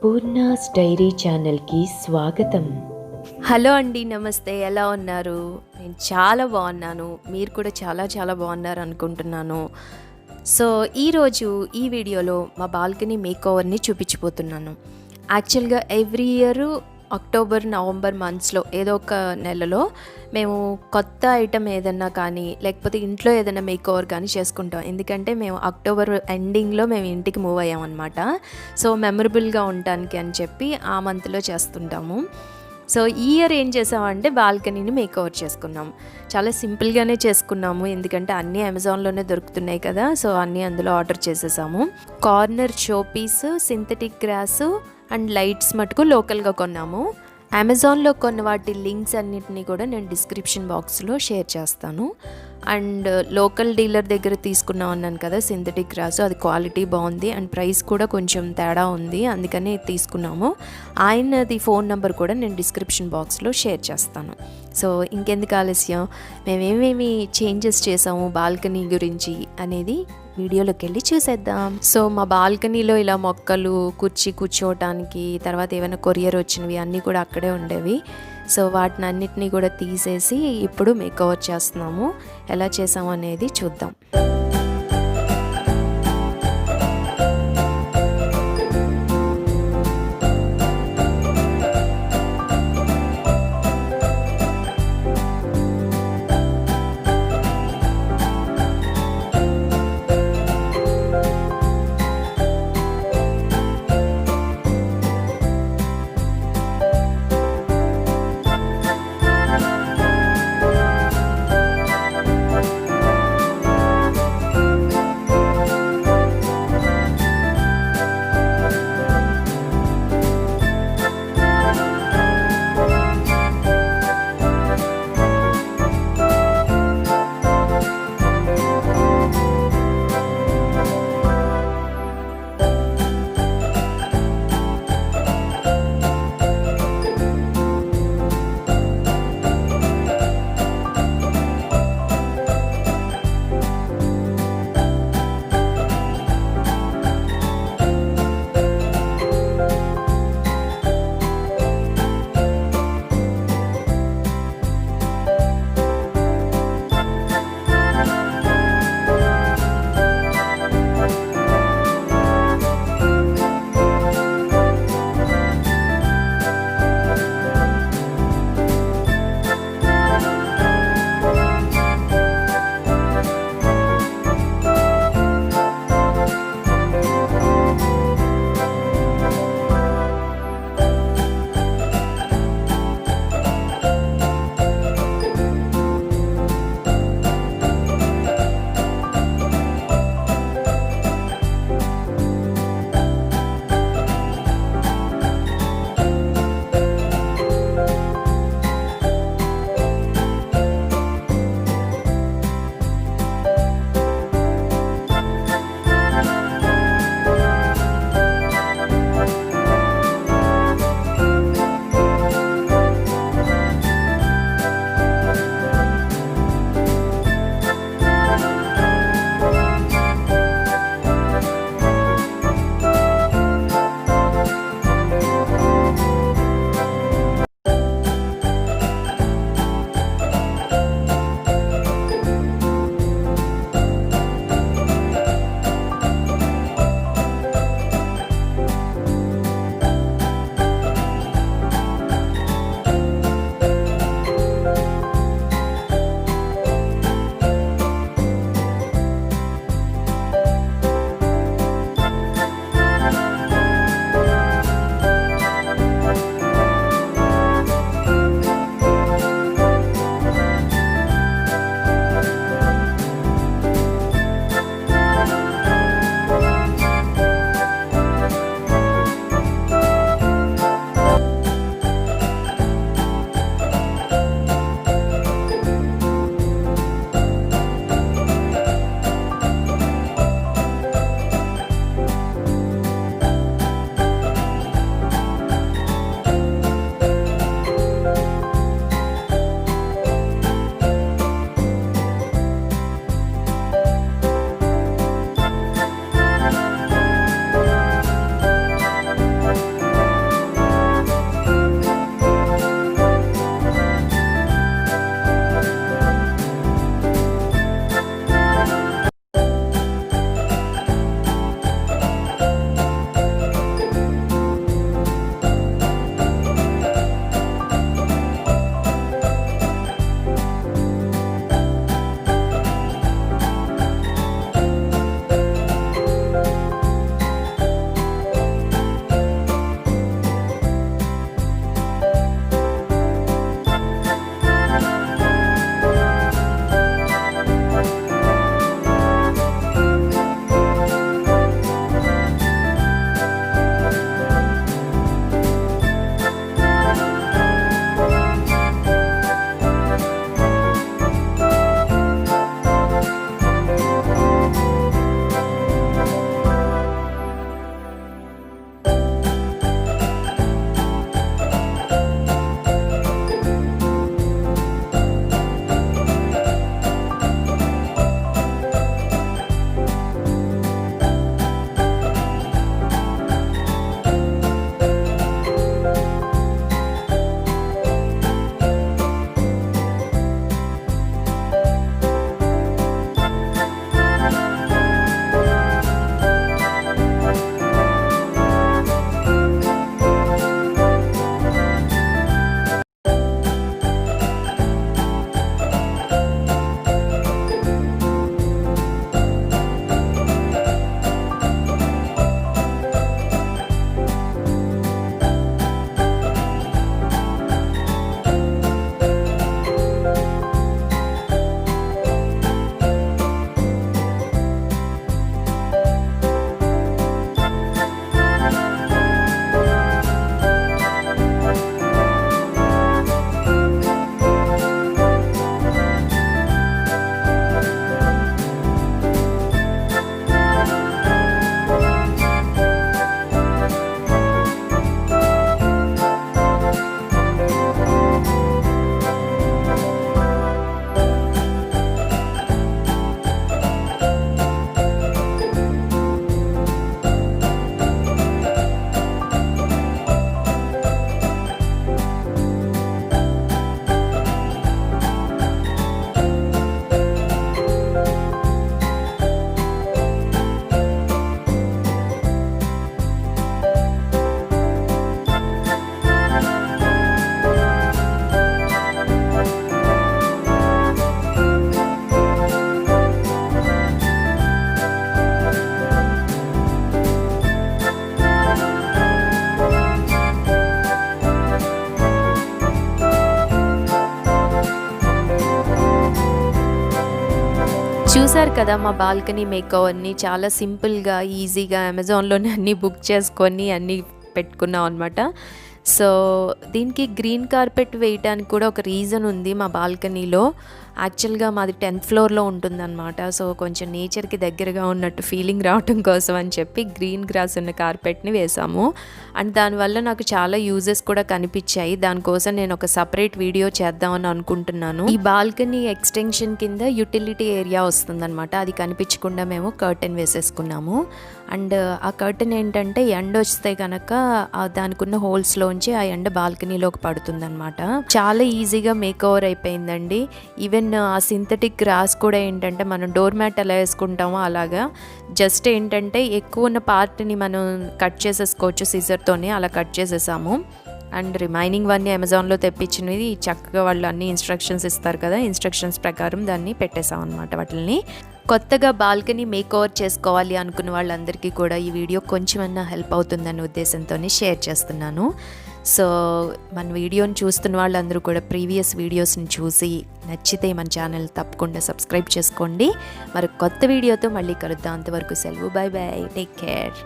Poorna's dairy ఛానల్కి స్వాగతం. Hello అండి, నమస్తే. ఎలా ఉన్నారు? నేను చాలా బాగున్నాను. మీరు కూడా చాలా చాలా బాగున్నారు అనుకుంటున్నాను. సో ఈరోజు ఈ వీడియోలో మా బాల్కనీ మేకోవర్ని చూపించిపోతున్నాను. యాక్చువల్గా ఎవ్రీ ఇయర్ అక్టోబర్ నవంబర్ మంత్స్లో ఏదో ఒక నెలలో మేము కొత్త ఐటమ్ ఏదన్నా కానీ లేకపోతే ఇంట్లో ఏదైనా మేకోవర్ కానీ చేసుకుంటాం. ఎందుకంటే మేము అక్టోబర్ ఎండింగ్లో మేము ఇంటికి మూవ్ అయ్యామన్నమాట. సో మెమరబుల్గా ఉండటానికి అని చెప్పి ఆ మంత్లో చేస్తుంటాము. సో ఈ ఇయర్ ఏం చేసామంటే బాల్కనీని మేకోవర్ చేసుకున్నాం. చాలా సింపుల్గానే చేసుకున్నాము, ఎందుకంటే అన్నీ అమెజాన్లోనే దొరుకుతున్నాయి కదా. సో అన్నీ అందులో ఆర్డర్ చేసేసాము. Corner show piece, synthetic grass and lights మటుకు లోకల్గా కొన్నాము. అమెజాన్లో కొన్న వాటి లింక్స్ అన్నిటినీ కూడా నేను డిస్క్రిప్షన్ బాక్స్లో షేర్ చేస్తాను. అండ్ లోకల్ డీలర్ దగ్గర తీసుకున్నాం అన్నాను కదా సింథటిక్ గ్రాస్, అది క్వాలిటీ బాగుంది అండ్ ప్రైస్ కూడా కొంచెం తేడా ఉంది, అందుకని తీసుకున్నాము. ఆయనది ఫోన్ నెంబర్ కూడా నేను డిస్క్రిప్షన్ బాక్స్లో షేర్ చేస్తాను. సో ఇంకెందుకు ఆలస్యం, మేమేమేమి చేంజెస్ చేసాము బాల్కనీ గురించి అనేది వీడియోలోకి వెళ్ళి చూసేద్దాం. సో మా బాల్కనీలో ఇలా మొక్కలు, కుర్చీ కూర్చోవటానికి, తర్వాత ఏమైనా కొరియర్ వచ్చినవి అన్నీ కూడా అక్కడే ఉండేవి. సో వాటిని అన్నిటినీ కూడా తీసేసి ఇప్పుడు మేకోవర్ చేస్తున్నాము. ఎలా చేసాము అనేది చూద్దాం. కదా మా బాల్కనీ మేకోవర్ని చాలా సింపుల్గా ఈజీగా అమెజాన్లోనే అన్నీ బుక్ చేసుకొని అన్నీ పెట్టుకున్నాం అనమాట. సో దీనికి గ్రీన్ కార్పెట్ వేయడానికి కూడా ఒక రీజన్ ఉంది. మా బాల్కనీలో యాక్చువల్గా మాది 10th ఫ్లోర్లో ఉంటుందన్నమాట. సో కొంచెం నేచర్కి దగ్గరగా ఉన్నట్టు ఫీలింగ్ రావటం కోసం అని చెప్పి గ్రీన్ గ్రాస్ ఉన్న కార్పెట్ని వేసాము. అండ్ దానివల్ల నాకు చాలా యూజెస్ కూడా కనిపించాయి. దానికోసం నేను ఒక సపరేట్ వీడియో చేద్దామని అనుకుంటున్నాను. ఈ బాల్కనీ ఎక్స్టెన్షన్ కింద యూటిలిటీ ఏరియా వస్తుందన్నమాట. అది కనిపించకుండా మేము కర్టెన్ వేసేసుకున్నాము. అండ్ ఆ కర్టెన్ ఏంటంటే ఎండ వస్తే కనుక దానికి ఉన్న హోల్స్లోంచి ఆ ఎండ బాల్కనీలోకి పడుతుందన్నమాట. చాలా ఈజీగా మేకోవర్ అయిపోయిందండి. ఈవెన్ ఆ సింథటిక్ గ్రాస్ కూడా ఏంటంటే మనం డోర్ మ్యాట్ ఎలా వేసుకుంటామో అలాగా జస్ట్ ఏంటంటే ఎక్కువ ఉన్న పార్ట్ని మనం కట్ చేసేసుకోవచ్చు సిజర్తోనే. అలా కట్ చేసేసాము. అండ్ రిమైనింగ్ వన్నీ అమెజాన్లో తెప్పించినవి చక్కగా వాళ్ళు అన్ని ఇన్స్ట్రక్షన్స్ ఇస్తారు కదా, ఇన్స్ట్రక్షన్స్ ప్రకారం దాన్ని పెట్టేసాం అనమాట. వాటిని కొత్తగా బాల్కనీ మేకోవర్ చేసుకోవాలి అనుకున్న వాళ్ళందరికీ కూడా ఈ వీడియో కొంచెమన్నా హెల్ప్ అవుతుందనే ఉద్దేశంతో షేర్ చేస్తున్నాను. సో మన వీడియోని చూస్తున్న వాళ్ళందరూ కూడా ప్రీవియస్ వీడియోస్ని చూసి నచ్చితే మన ఛానల్ తప్పకుండా సబ్స్క్రైబ్ చేసుకోండి. మరి కొత్త వీడియోతో మళ్ళీ కలుద్దాం. అంతవరకు సెలవు. By by, take care.